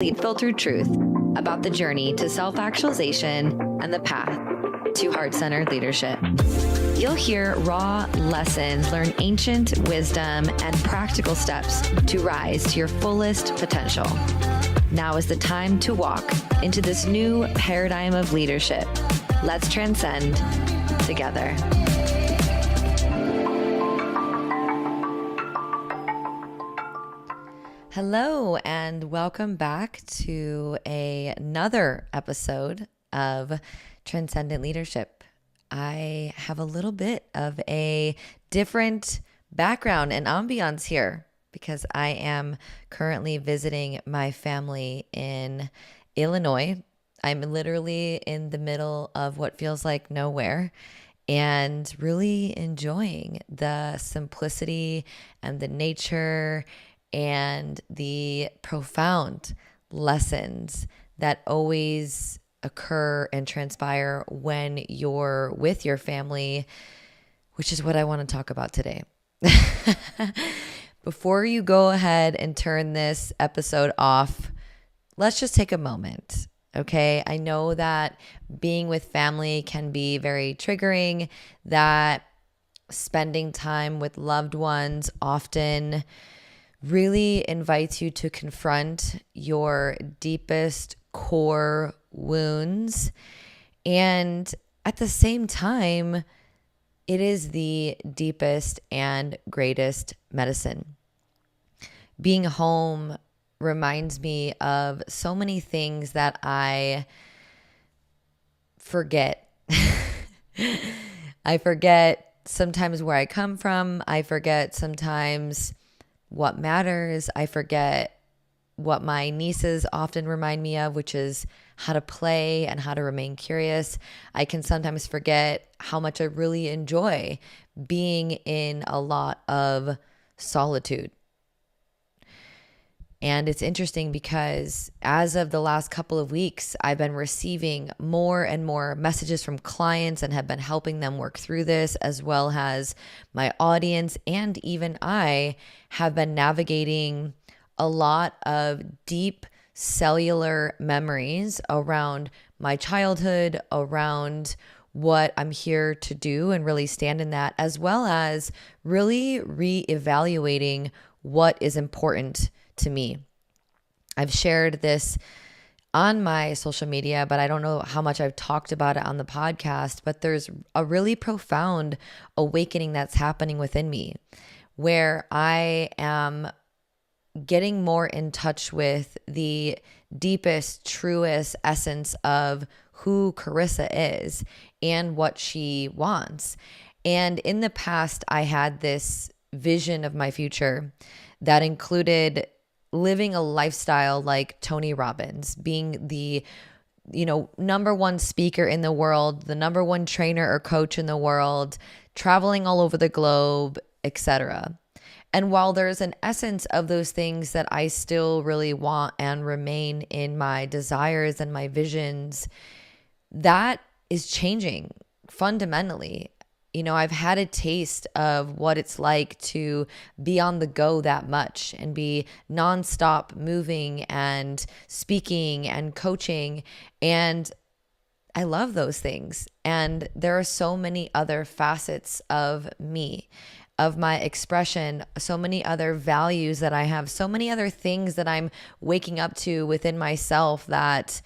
filtered truth about the journey to self-actualization and the path to heart-centered leadership. You'll hear raw lessons, learn ancient wisdom, and practical steps to rise to your fullest potential. Now is the time to walk into this new paradigm of leadership. Let's transcend together. Hello, and welcome back to another episode of Transcendent Leadership. I have a little bit of a different background and ambiance here because I am currently visiting my family in Illinois. I'm literally in the middle of what feels like nowhere and really enjoying the simplicity and the nature and the profound lessons that always occur and transpire when you're with your family, which is what I want to talk about today. Before you go ahead and turn this episode off, let's just take a moment, okay? I know that being with family can be very triggering, that spending time with loved ones often really invites you to confront your deepest core wounds. And at the same time, it is the deepest and greatest medicine. Being home reminds me of so many things that I forget. I forget sometimes where I come from. I forget sometimes what matters. I forget what my nieces often remind me of, which is how to play and how to remain curious. I can sometimes forget how much I really enjoy being in a lot of solitude. And it's interesting because as of the last couple of weeks, I've been receiving more and more messages from clients and have been helping them work through this, as well as my audience and even I have been navigating a lot of deep cellular memories around my childhood, around what I'm here to do and really stand in that, as well as really reevaluating what is important to me. I've shared this on my social media, but I don't know how much I've talked about it on the podcast, but there's a really profound awakening that's happening within me where I am getting more in touch with the deepest, truest essence of who Carissa is and what she wants. And in the past, I had this vision of my future that included living a lifestyle like Tony Robbins, being the number one speaker in the world, the number one trainer or coach in the world, traveling all over the globe, etc. And while there's an essence of those things that I still really want and remain in my desires and my visions, that is changing fundamentally. I've had a taste of what it's like to be on the go that much and be nonstop moving and speaking and coaching. And I love those things. And there are so many other facets of me, of my expression, so many other values that I have, so many other things that I'm waking up to within myself that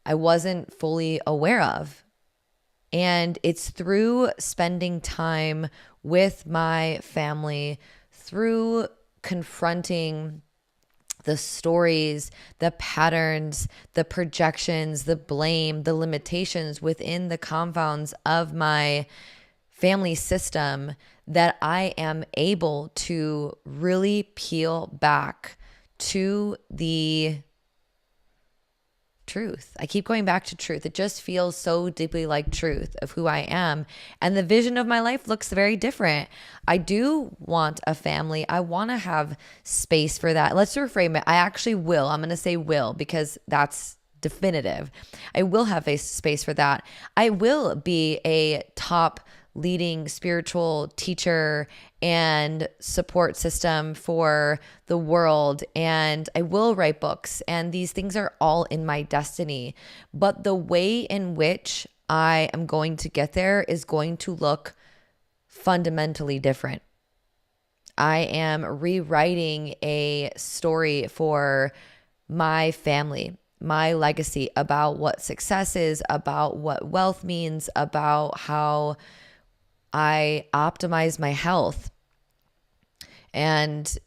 I wasn't fully aware of. And it's through spending time with my family, through confronting the stories, the patterns, the projections, the blame, the limitations within the confounds of my family system, that I am able to really peel back to the truth. I keep going back to truth. It just feels so deeply like truth of who I am. And the vision of my life looks very different. I do want a family. I want to have space for that. Let's reframe it. I actually will. I'm going to say will because that's definitive. I will have a space for that. I will be a top leading spiritual teacher and support system for the world. And I will write books, and these things are all in my destiny. But the way in which I am going to get there is going to look fundamentally different. I am rewriting a story for my family, my legacy, about what success is, about what wealth means, about how I optimize my health. And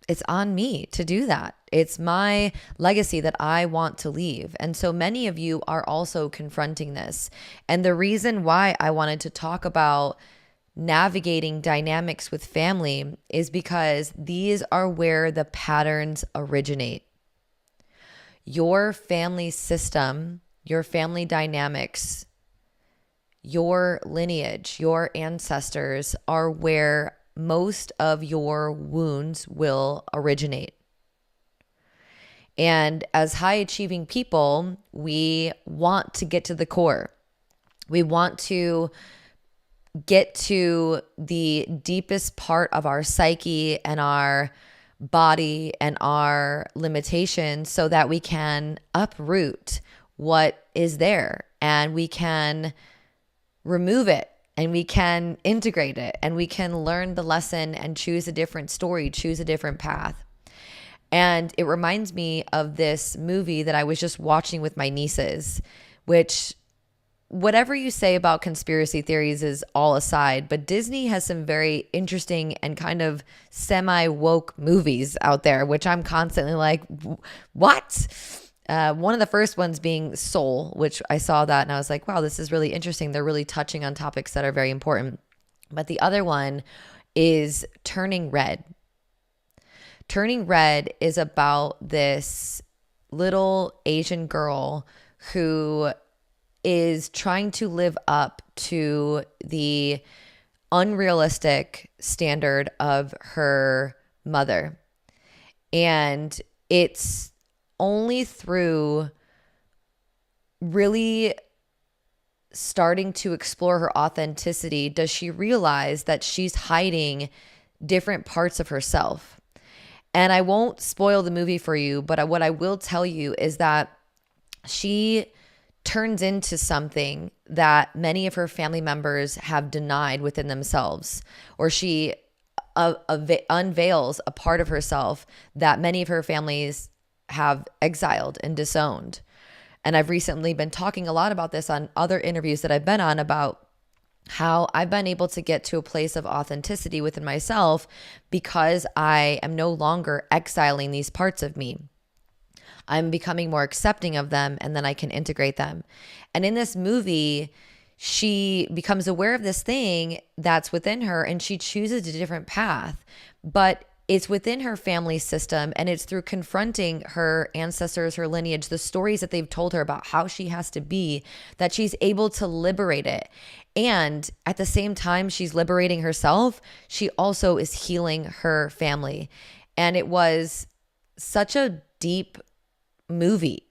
it's on me to do that. It's my legacy that I want to leave. And so many of you are also confronting this. And the reason why I wanted to talk about navigating dynamics with family is because these are where the patterns originate. Your family system, your family dynamics, your lineage, your ancestors are where most of your wounds will originate. And as high achieving people, we want to get to the core. We want to get to the deepest part of our psyche and our body and our limitations so that we can uproot what is there and we can remove it and we can integrate it and we can learn the lesson and choose a different story, choose a different path. And it reminds me of this movie that I was just watching with my nieces, which, whatever you say about conspiracy theories is all aside, but Disney has some very interesting and kind of semi-woke movies out there, which I'm constantly like, what? One of the first ones being Soul, which I saw that and I was like, wow, this is really interesting. They're really touching on topics that are very important. But the other one is Turning Red. Turning Red is about this little Asian girl who is trying to live up to the unrealistic standard of her mother. And it's only through really starting to explore her authenticity does she realize that she's hiding different parts of herself. And I won't spoil the movie for you, but what I will tell you is that she turns into something that many of her family members have denied within themselves, or she unveils a part of herself that many of her families have exiled and disowned. And I've recently been talking a lot about this on other interviews that I've been on about how I've been able to get to a place of authenticity within myself because I am no longer exiling these parts of me. I'm becoming more accepting of them, and then I can integrate them. And in this movie, she becomes aware of this thing that's within her, and she chooses a different path. But it's within her family system, and it's through confronting her ancestors, her lineage, the stories that they've told her about how she has to be, that she's able to liberate it. And at the same time she's liberating herself, she also is healing her family. And it was such a deep movie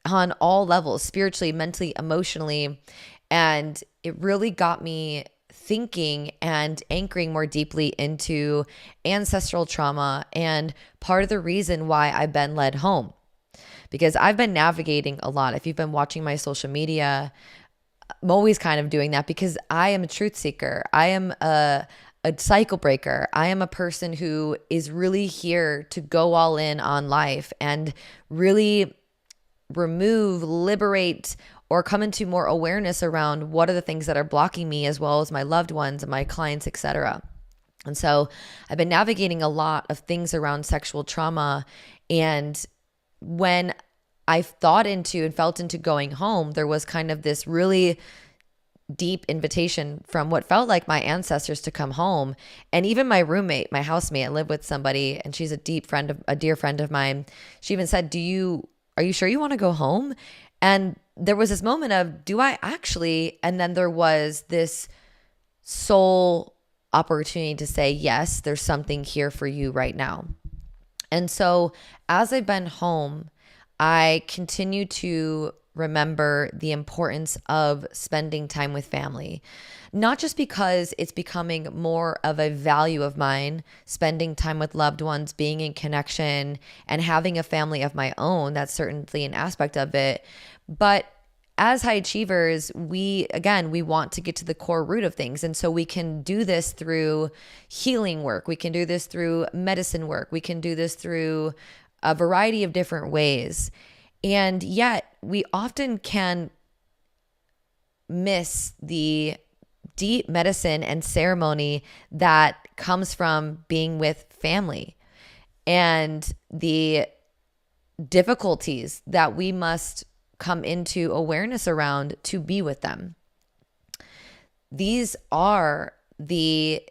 on all levels, spiritually, mentally, emotionally. And it really got me thinking and anchoring more deeply into ancestral trauma and part of the reason why I've been led home. Because I've been navigating a lot. If you've been watching my social media, I'm always kind of doing that because I am a truth seeker. I am a cycle breaker. I am a person who is really here to go all in on life and really remove, liberate, or come into more awareness around what are the things that are blocking me, as well as my loved ones and my clients, etc. And so I've been navigating a lot of things around sexual trauma. And when I thought into and felt into going home, there was kind of this really deep invitation from what felt like my ancestors to come home. And even my roommate, my housemate, I live with somebody, and she's a dear friend of mine. She even said, are you sure you want to go home? And there was this moment of, do I actually? And then there was this soul opportunity to say, yes, there's something here for you right now. And so as I've been home, I continue to remember the importance of spending time with family. Not just because it's becoming more of a value of mine, spending time with loved ones, being in connection, and having a family of my own. That's certainly an aspect of it. But as high achievers, we want to get to the core root of things. And so we can do this through healing work. We can do this through medicine work. We can do this through a variety of different ways. And yet we often can miss the deep medicine and ceremony that comes from being with family and the difficulties that we must come into awareness around to be with them. These are the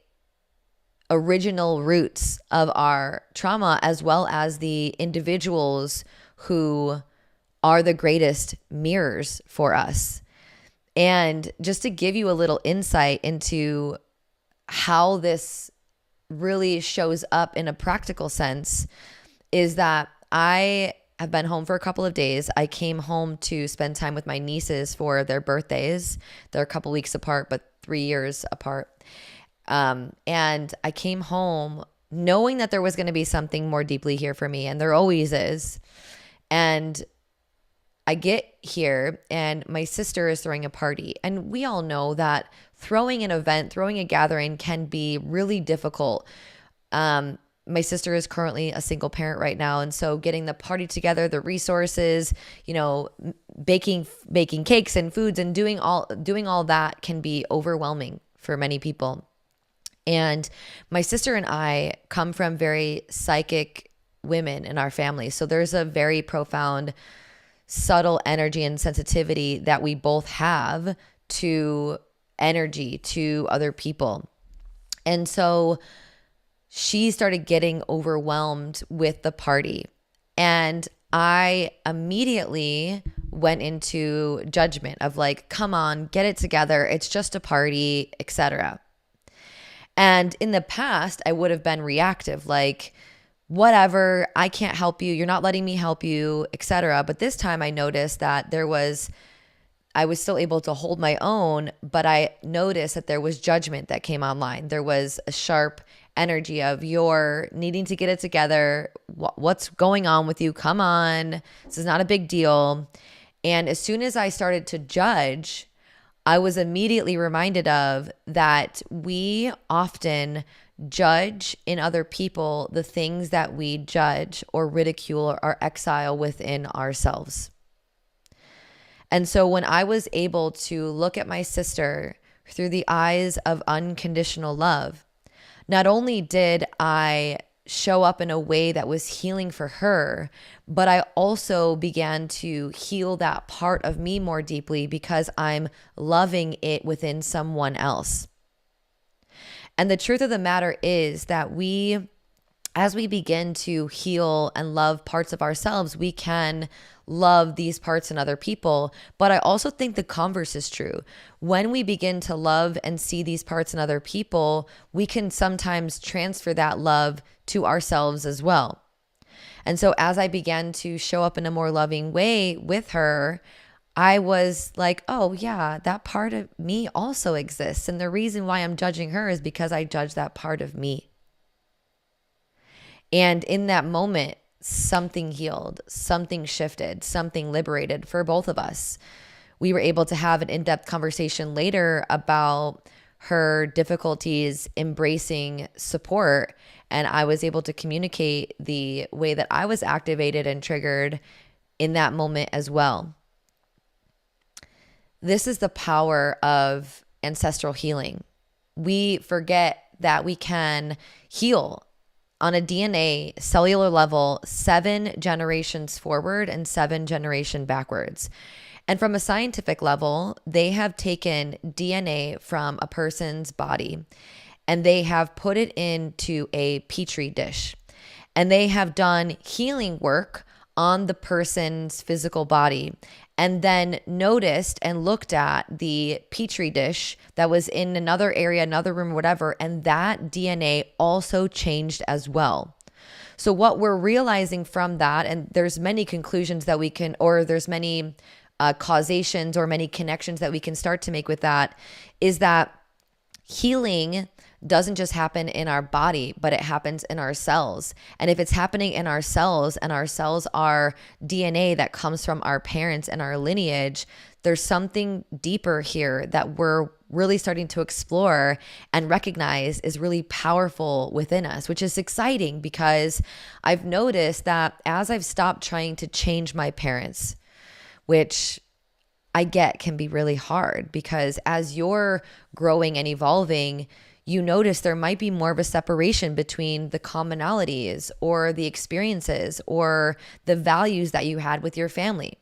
original roots of our trauma, as well as the individuals who are the greatest mirrors for us. And just to give you a little insight into how this really shows up in a practical sense, is that I have been home for a couple of days. I came home to spend time with my nieces for their birthdays. They're a couple weeks apart, but 3 years apart. And I came home knowing that there was going to be something more deeply here for me, and there always is. And I get here and my sister is throwing a party. And we all know that throwing an event, throwing a gathering can be really difficult. My sister is currently a single parent right now. And so getting the party together, the resources, baking cakes and foods and doing all that can be overwhelming for many people. And my sister and I come from very psychic women in our family. So there's a very profound, subtle energy and sensitivity that we both have to energy, to other people. And so she started getting overwhelmed with the party. And I immediately went into judgment of like, come on, get it together. It's just a party, etc. And in the past, I would have been reactive, like, whatever, I can't help you. You're not letting me help you, etc. But this time I noticed that I was still able to hold my own, but I noticed that there was judgment that came online. There was a sharp energy of, you're needing to get it together. What's going on with you? Come on. This is not a big deal. And as soon as I started to judge, I was immediately reminded of that we often judge in other people the things that we judge or ridicule or exile within ourselves. And so when I was able to look at my sister through the eyes of unconditional love, not only did I show up in a way that was healing for her, but I also began to heal that part of me more deeply because I'm loving it within someone else. And the truth of the matter is that as we begin to heal and love parts of ourselves, we can love these parts in other people. But I also think the converse is true. When we begin to love and see these parts in other people, we can sometimes transfer that love to ourselves as well. And so as I began to show up in a more loving way with her, I was like, oh yeah, that part of me also exists. And the reason why I'm judging her is because I judge that part of me. And in that moment, something healed, something shifted, something liberated for both of us. We were able to have an in-depth conversation later about her difficulties embracing support. And I was able to communicate the way that I was activated and triggered in that moment as well. This is the power of ancestral healing. We forget that we can heal on a DNA cellular level 7 generations forward and 7 generations backwards. And from a scientific level, they have taken DNA from a person's body and they have put it into a petri dish. And they have done healing work on the person's physical body and then noticed and looked at the petri dish that was in another area, another room, whatever, and that DNA also changed as well. So what we're realizing from that, and there's many conclusions that we can, or there's many causations or many connections that we can start to make with that is that healing doesn't just happen in our body, but it happens in our cells. And if it's happening in our cells and our cells are DNA that comes from our parents and our lineage, there's something deeper here that we're really starting to explore and recognize is really powerful within us, which is exciting because I've noticed that as I've stopped trying to change my parents, which I get can be really hard because as you're growing and evolving, you notice there might be more of a separation between the commonalities or the experiences or the values that you had with your family.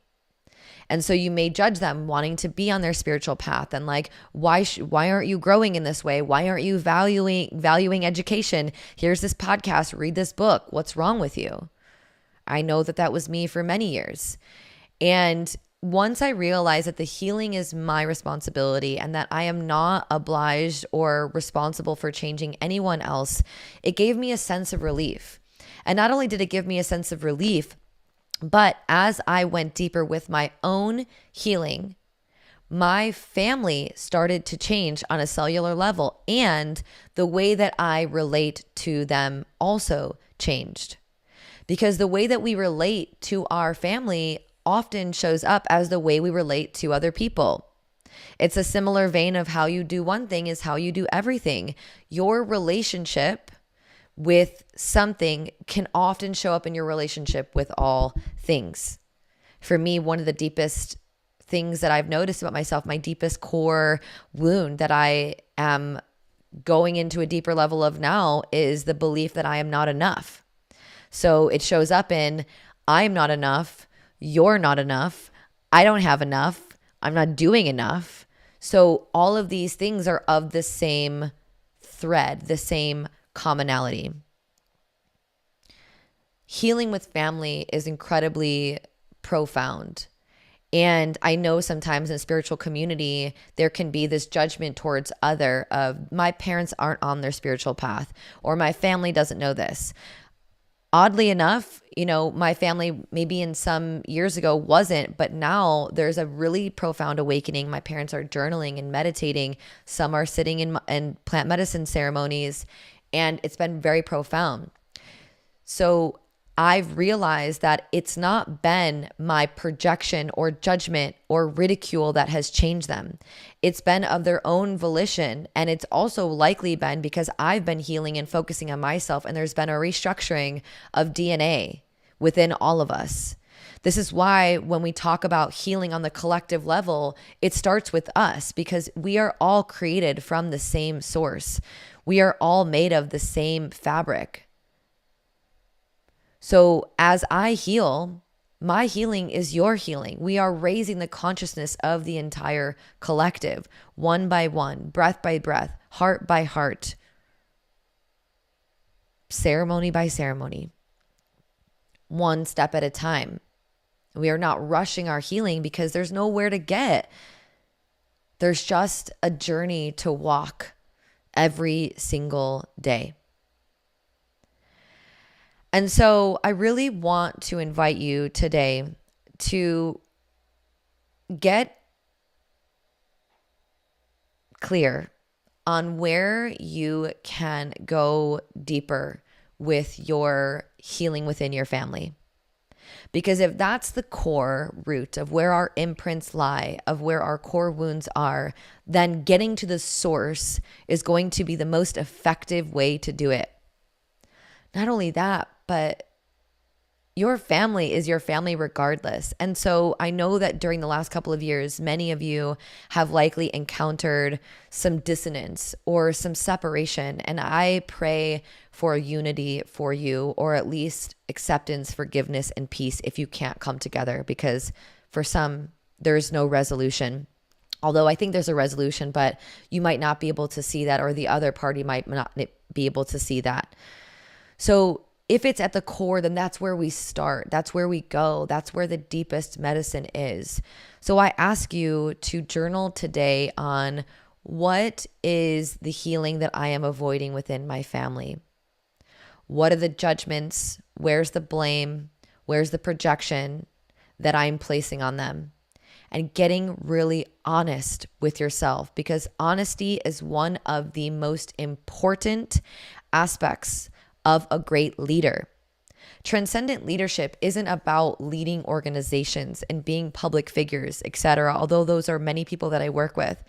And so you may judge them wanting to be on their spiritual path and like, why aren't you growing in this way? Why aren't you valuing education? Here's this podcast, read this book. What's wrong with you? I know that was me for many years. And once I realized that the healing is my responsibility and that I am not obliged or responsible for changing anyone else, it gave me a sense of relief. And not only did it give me a sense of relief, but as I went deeper with my own healing, my family started to change on a cellular level, and the way that I relate to them also changed. Because the way that we relate to our family often shows up as the way we relate to other people. It's a similar vein of how you do one thing is how you do everything. Your relationship with something can often show up in your relationship with all things. For me, one of the deepest things that I've noticed about myself, my deepest core wound that I am going into a deeper level of now is the belief that I am not enough. So it shows up in I'm not enough, you're not enough, I don't have enough, I'm not doing enough. So all of these things are of the same thread, the same commonality. Healing with family is incredibly profound. And I know sometimes in spiritual community, there can be this judgment towards other of my parents aren't on their spiritual path or my family doesn't know this. Oddly enough, my family maybe in some years ago wasn't, but now there's a really profound awakening. My parents are journaling and meditating. Some are sitting in plant medicine ceremonies, and it's been very profound. So I've realized that it's not been my projection or judgment or ridicule that has changed them. It's been of their own volition. And it's also likely been because I've been healing and focusing on myself. And there's been a restructuring of DNA within all of us. This is why when we talk about healing on the collective level, it starts with us because we are all created from the same source. We are all made of the same fabric. So as I heal, my healing is your healing. We are raising the consciousness of the entire collective, one by one, breath by breath, heart by heart, ceremony by ceremony, one step at a time. We are not rushing our healing because there's nowhere to get. There's just a journey to walk every single day. And so I really want to invite you today to get clear on where you can go deeper with your healing within your family. Because if that's the core root of where our imprints lie, of where our core wounds are, then getting to the source is going to be the most effective way to do it. Not only that, but your family is your family regardless. And so I know that during the last couple of years, many of you have likely encountered some dissonance or some separation. And I pray for unity for you, or at least acceptance, forgiveness, and peace if you can't come together, because for some, there's no resolution. Although I think there's a resolution, but you might not be able to see that, or the other party might not be able to see that. So if it's at the core, then that's where we start. That's where we go. That's where the deepest medicine is. So I ask you to journal today on what is the healing that I am avoiding within my family? What are the judgments? Where's the blame? Where's the projection that I'm placing on them? and getting really honest with yourself, because honesty is one of the most important aspects of a great leader. Transcendent leadership isn't about leading organizations and being public figures, etc., although those are many people that I work with.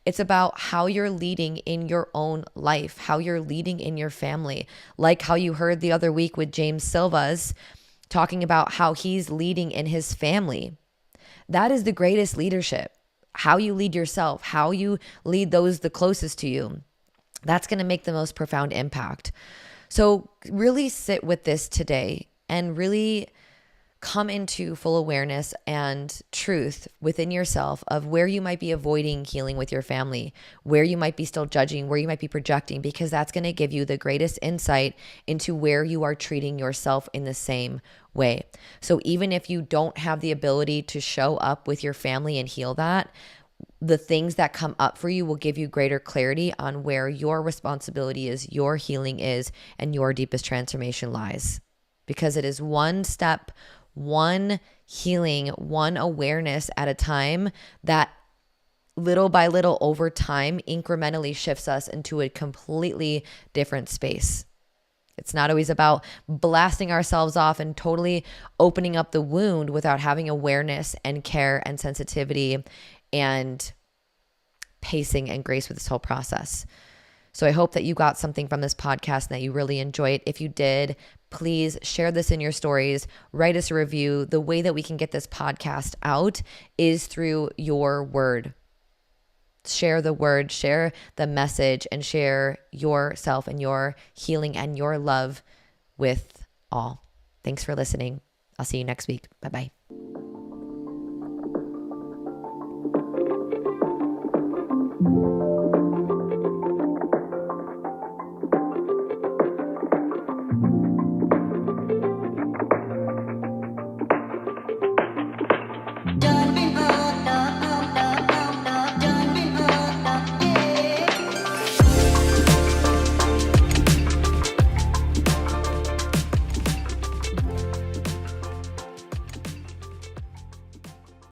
It's about how you're leading in your own life, how you're leading in your family, like how you heard the other week with James Silva's talking about how he's leading in his family. That is the greatest leadership. How you lead yourself, how you lead those the closest to you. That's going to make the most profound impact. So really sit with this today and really come into full awareness and truth within yourself of where you might be avoiding healing with your family, where you might be still judging, where you might be projecting, because that's going to give you the greatest insight into where you are treating yourself in the same way. So even if you don't have the ability to show up with your family and heal that, the things that come up for you will give you greater clarity on where your responsibility is, your healing is, and your deepest transformation lies. Because it is one step, one healing, one awareness at a time that little by little over time incrementally shifts us into a completely different space. It's not always about blasting ourselves off and totally opening up the wound without having awareness and care and sensitivity and pacing and grace with this whole process. So I hope that you got something from this podcast and that you really enjoy it. If you did, please share this in your stories, write us a review. The way that we can get this podcast out is through your word. Share the word, share the message, and share yourself and your healing and your love with all. Thanks for listening. I'll see you next week. Bye-bye.